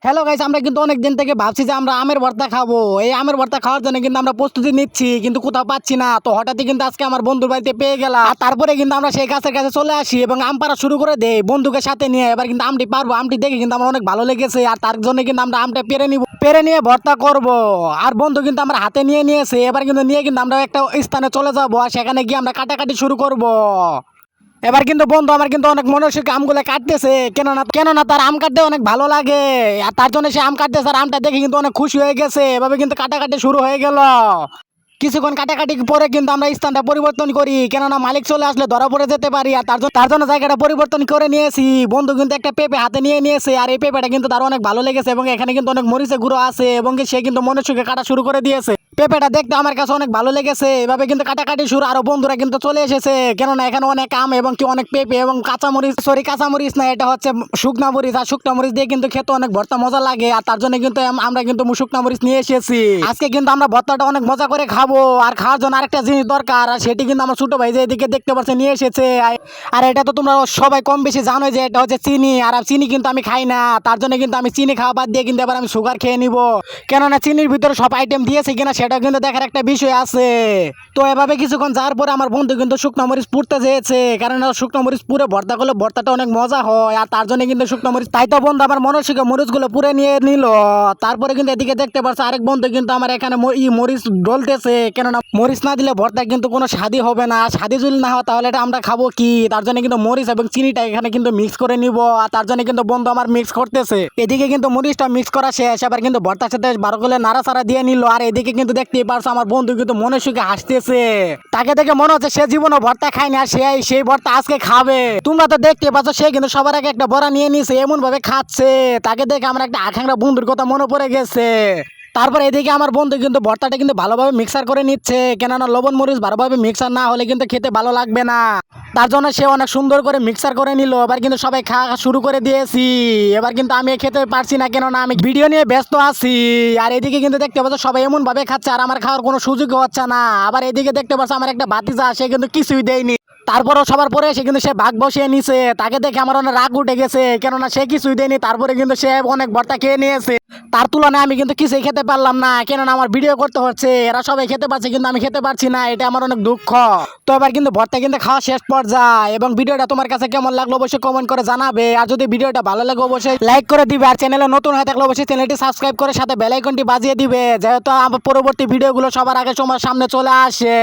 Hello guys, আমরা কিন্তু অনেক দিন থেকে ভাবছি যে আমরা আমের ভর্তা খাবো। এই আমের ভর্তা খাওয়ার জন্য কিন্তু আমরা প্রস্তুতি নিচ্ছি, কিন্তু কোথাও পাচ্ছি না। তো হঠাৎই কিন্তু আজকে আমার বন্ধুর বাড়িতে পেয়ে গেলাম। আর তারপরে কিন্তু আমরা সেই গাছের কাছে চলে আসি এবং আম পাড়া শুরু করে দেই বন্ধুকে সাথে নিয়ে। এবার কিন্তু আমটি পারবো, আমটি দেখে কিন্তু আমার অনেক ভালো লেগেছে। আর তার জন্য কিন্তু আমরা আমটা পেরে নিব, পেরে নিয়ে ভর্তা করব। আর বন্ধু কিন্তু আমরা হাতে নিয়ে নিয়েছে। এবার কিন্তু নিয়ে কিন্তু আমরা একটা স্থানে চলে যাবো, আর সেখানে গিয়ে আমরা কাটাকাটি শুরু করব। এবার কিন্তু বন্ধু আমার কিন্তু অনেক মনোযোগ আমগুলো কাটতেছে, কেননা তার আম কাটতে অনেক ভালো লাগে। আর তার জন্য সে আম কাটতেছে, আর আমটা দেখে কিন্তু অনেক খুশি হয়ে গেছে। এভাবে কিন্তু কাটাকাটি শুরু হয়ে গেল। কিছুক্ষণ কাটাকাটি পরে কিন্তু আমরা স্থানটা পরিবর্তন করি, কেননা মালিক চলে আসলে ধরা পড়ে যেতে পারি। আর তার জন্য জায়গাটা পরিবর্তন করে নিয়েছি। বন্ধু কিন্তু একটা পেঁপে হাতে নিয়ে নিয়েছে, আর এই পেঁপেটা কিন্তু তার অনেক ভালো লেগেছে এবং এখানে কিন্তু অনেক মরিচে গুঁড়ো আছে এবং সে কিন্তু মনোযোগে কাটা শুরু করে দিয়েছে। পেঁপেটা দেখতে আমার কাছে অনেক ভালো লেগেছে। এভাবে কিন্তু কাটাকাটি শুরু, আরো বন্ধুরা কিন্তু চলে এসেছে, কেননা এখানে অনেক আম এবং কি অনেক পেঁপে এবং কাঁচামরিচ না, এটা হচ্ছে শুকনা মরিচ। আর শুকনা মরিচ দিয়ে কিন্তু খেতে অনেক ভর্তা মজা লাগে। আর তার জন্য কিন্তু আমরা কিন্তু শুকনা মরিচ নিয়ে এসেছি। আজকে কিন্তু আমরা ভর্তাটা অনেক মজা করে খাবো। আর খাওয়ার জন্য আরেকটা জিনিস দরকার, আর সেটি কিন্তু আমার ছোট ভাই যে এদিকে দেখতে পাচ্ছে নিয়ে এসেছে। আর এটা তো তোমরা সবাই কম বেশি জানোই যে এটা হচ্ছে চিনি। আর চিনি কিন্তু আমি খাই না, তার জন্য কিন্তু আমি চিনি খাওয়া বাদ দিয়ে কিন্তু এবার আমি সুগার খেয়ে নিব। কেননা চিনির ভিতরে সব আইটেম দিয়েছে কিনা সেটা কিন্তু দেখার একটা বিষয় আছে। তো এভাবে কিছুক্ষণ যাওয়ার পরে আমার বন্ধু কিন্তু শুকনো মরিচ পুড়তে চেয়েছে, কারণ শুকনো মরিচ পুরে ভর্তা করলে ভর্তাটা অনেক মজা হয়। আর তার জন্য কিন্তু শুকনো মরিচ, তাই তো বন্ধু আমার মনসিকে মরিচগুলো পুরে নিয়ে নিল। তারপরে কিন্তু এদিকে দেখতে পাচ্ছে আরেক বন্ধু কিন্তু আমার এখানে মরিচ ডলতেছে, কেননা মরিচ না দিলে ভর্তা কিন্তু কোনো স্বাদই হবে না। স্বাদই যদি না হয় তাহলে এটা আমরা খাবো কি? তার জন্য কিন্তু মরিচ এবং চিনিটা এখানে কিন্তু মিক্স করে নিব। আর তার জন্য কিন্তু বন্ধু আমার মিক্স করতেছে। এদিকে কিন্তু মরিচটা মিক্স করা শেষ, এবার কিন্তু ভর্তার সাথে ভালো করে নাড়াচাড়া দিয়ে নিল। আর এদিকে কিন্তু দেখতেই পারছো আমার বন্ধু কিন্তু মনে সুখে হাসতেছে। তাকে দেখে মনে হচ্ছে সে জীবনে ভর্তা খায়নি, আর সেই ভর্তা আজকে খাবে। তোমরা তো দেখতে পাচ্ছ সে কিন্তু সবার আগে একটা বড়া নিয়ে নিছে, এমন ভাবে খাচ্ছে। তাকে দেখে আমার একটা আখাংরা বন্ধুর কথা মনে পড়ে গেছে। তারপর এদিকে আমার বন্ধু কিন্তু ভর্তাটা কিন্তু ভালোভাবে মিক্সার করে নিচ্ছে, কেননা লবণ মরিচ ভালোভাবে মিক্সার না হলে কিন্তু খেতে ভালো লাগবে না। তার জন্য সে অনেক সুন্দর করে মিক্সার করে নিল। এবার কিন্তু সবাই খাওয়া শুরু করে দিয়েছি। এবার কিন্তু আমি খেতে পারছি না, কেননা আমি ভিডিও নিয়ে ব্যস্ত আছি। আর এদিকে কিন্তু দেখতে পাচ্ছ সবাই এমন ভাবে খাচ্ছে, আর আমার খাওয়ার কোনো সুযোগ হচ্ছে না। আবার এদিকে দেখতে পাচ্ছ আমার একটা ভাতিজা, সে কিন্তু কিছুই দেয়নি। তারপরও সবার পরে সে কিন্তু সে ভাগ বসিয়ে নিছে। তাকে দেখে আমার অনেক রাগ উঠে গেছে, কেননা সে কিছুই দেয়নি, তারপরে কিন্তু সে অনেক ভর্তা খেয়ে নিয়েছে। তার তুলনায় আমি কিন্তু কিছুই খেতে পারলাম না, কেননা আমার ভিডিও করতে হচ্ছে। এরা সবাই খেতে পারছে কিন্তু আমি খেতে পারছি না, এটা আমার অনেক দুঃখ। তো এবার কিন্তু ভর্তা কিন্তু খাওয়া শেষ পর্যায়ে। এবং ভিডিওটা তোমার কাছে কেমন লাগলো অবশ্যই কমেন্ট করে জানাবে। আর যদি ভিডিওটা ভালো লাগে অবশ্যই লাইক করে দিবে। আর চ্যানেলে নতুন হয়ে থাকলে অবশ্যই চ্যানেলটি সাবস্ক্রাইব করে সাথে বেল আইকনটি বাজিয়ে দিবে, যেহেতু আমার পরবর্তী ভিডিওগুলো সবার আগে তোমার সামনে চলে আসে।